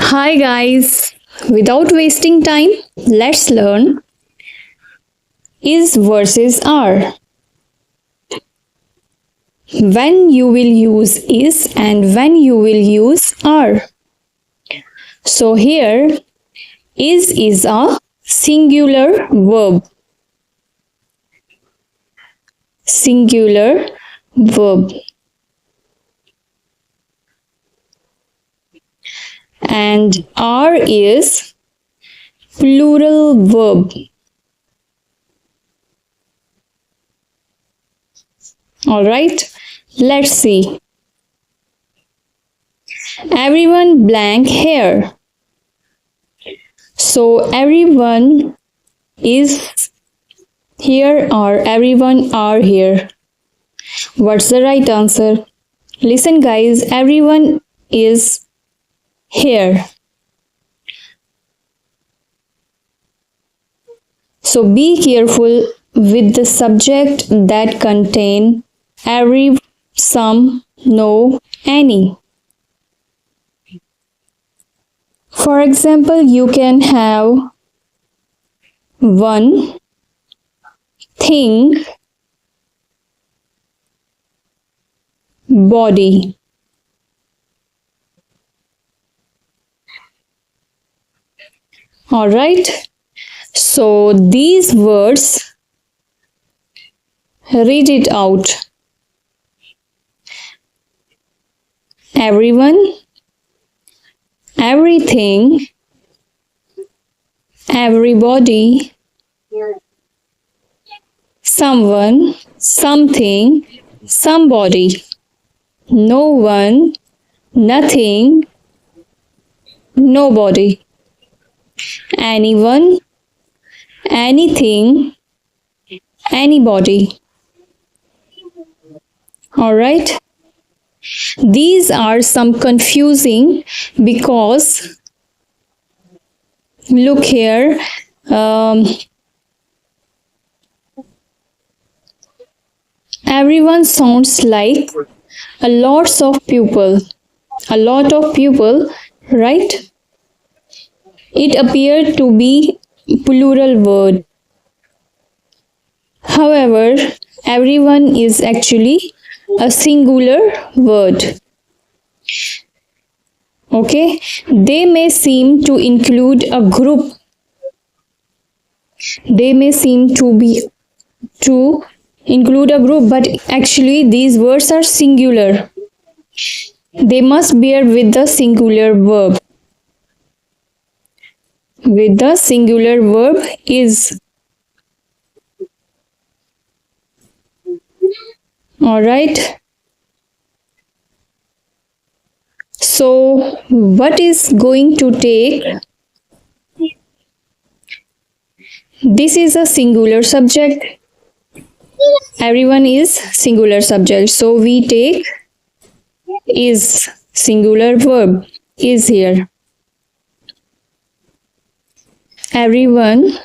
Hi guys, without wasting time, let's learn is versus are. When you will use is and when you will use are. So here is a singular verb. Singular verb. And are is plural verb. Alright, let's see. Everyone blank here. So everyone is here or everyone are here. What's the right answer? Listen guys, everyone is here. So be careful with the subject that contain every, some, no, any. For example, you can have one thing, body. Alright, so these words, read it out. Everyone, everything, everybody, someone, something, somebody, no one, nothing, nobody, anyone, anything, anybody. Alright? These are some confusing because look here, everyone sounds like a lot of people, right? It appeared to be plural word. However, everyone is actually a singular word. Okay, they may seem to include a group. They may seem to include a group, but actually these words are singular. They must bear with the singular verb. With the singular verb is. Alright. So, what is going to take? This is a singular subject. Everyone is singular subject. So, we take is singular verb is here. Everyone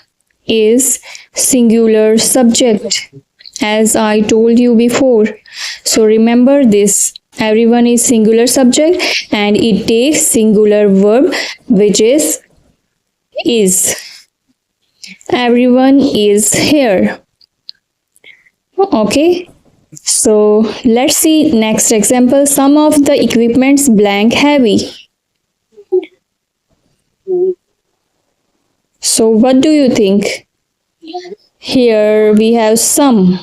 is singular subject, as I told you before. So remember this. Everyone is singular subject and it takes singular verb, which is. Everyone is here. Okay. So let's see next example. Some of the equipments blank heavy. So what do you think? Here we have some.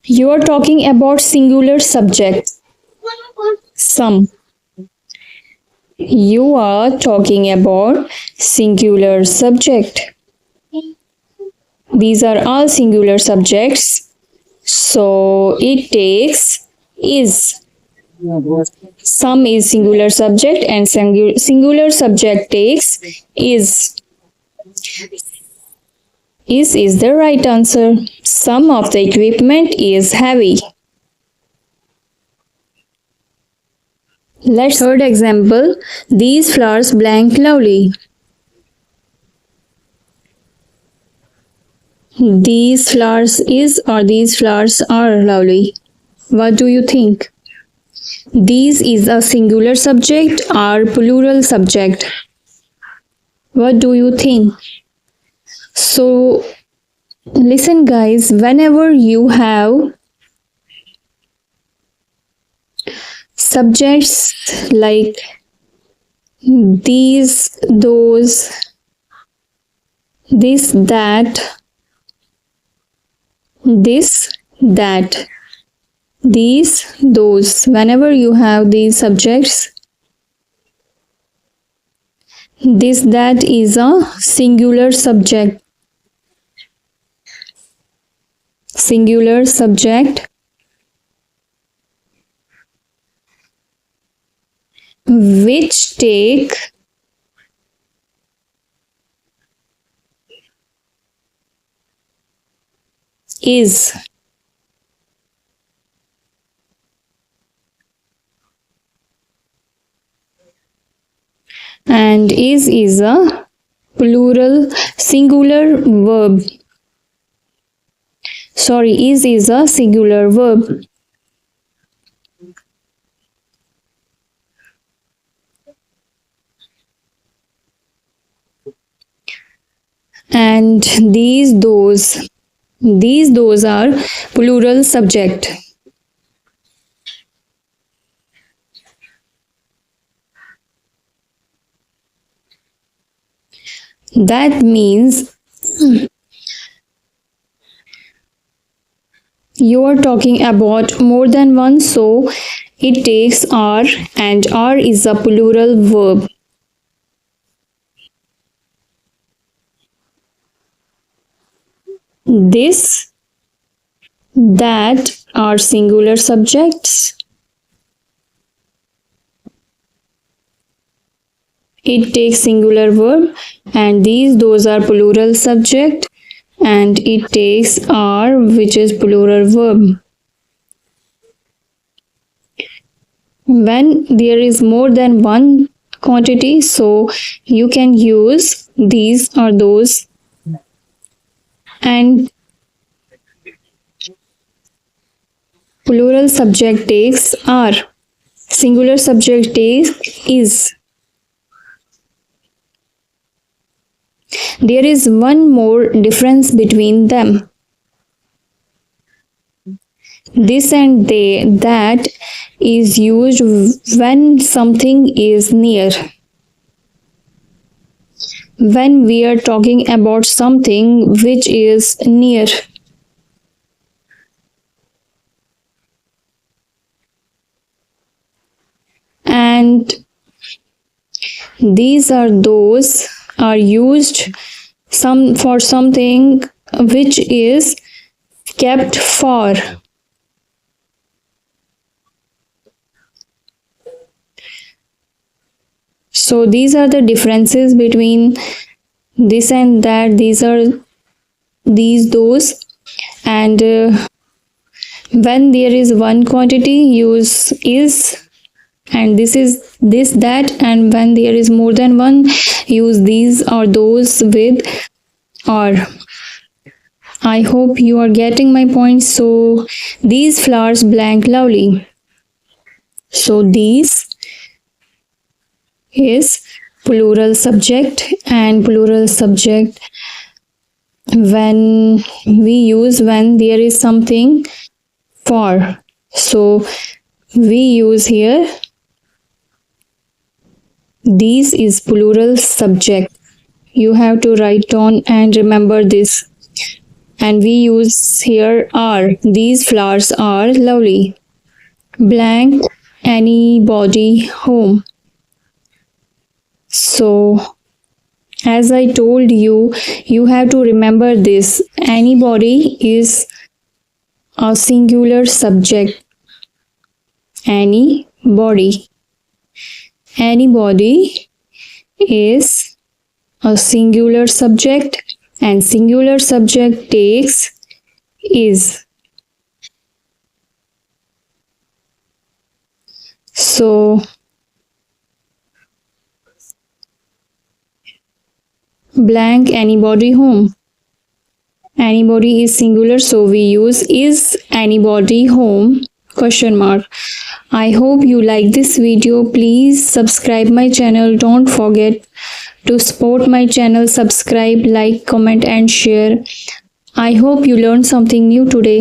You are talking about singular subject. Some. You are talking about singular subject. These are all singular subjects. So it takes is. Some is singular subject and singular subject takes is. Is the right answer. Some of the equipment is heavy. Let's third example. These flowers blank lovely. These flowers is or these flowers are lovely. What do you think? These is a singular subject or plural subject? What do you think? So, listen, guys, whenever you have subjects like these, those, this, that, this, that, these, those, whenever you have these subjects, this, that is a singular subject. Singular subject which take is. And is a plural singular verb. Sorry, is a singular verb. And these, those are plural subject. That means you are talking about more than one, so it takes are, and are is a plural verb. This, that are singular subjects. It takes singular verb, and these, those are plural subject, and it takes are, which is plural verb. When there is more than one quantity, so you can use these or those, and plural subject takes are, singular subject takes is. There is one more difference between them. This and they, that is used when something is near. When we are talking about something which is near. And these are those are used for something which is kept far. So these are the differences between this and that. These are these, those, and when there is one quantity, use is, and this is this, that, and when there is more than one, use these or those with or. I hope you are getting my point. So these flowers blank lovely. So these is plural subject, and plural subject when we use when there is something for. So we use here these is plural subject. You have to write down and remember this. And we use here are. These flowers are lovely. Blank anybody home. So as I told you, you have to remember this. Anybody is a singular subject. Anybody. Anybody is a singular subject, and singular subject takes is. So blank anybody home. Anybody is singular, so we use is anybody home, question mark. I hope you like this video. Please subscribe my channel. Don't forget to support my channel. Subscribe, like, comment and share. I hope you learned something new today.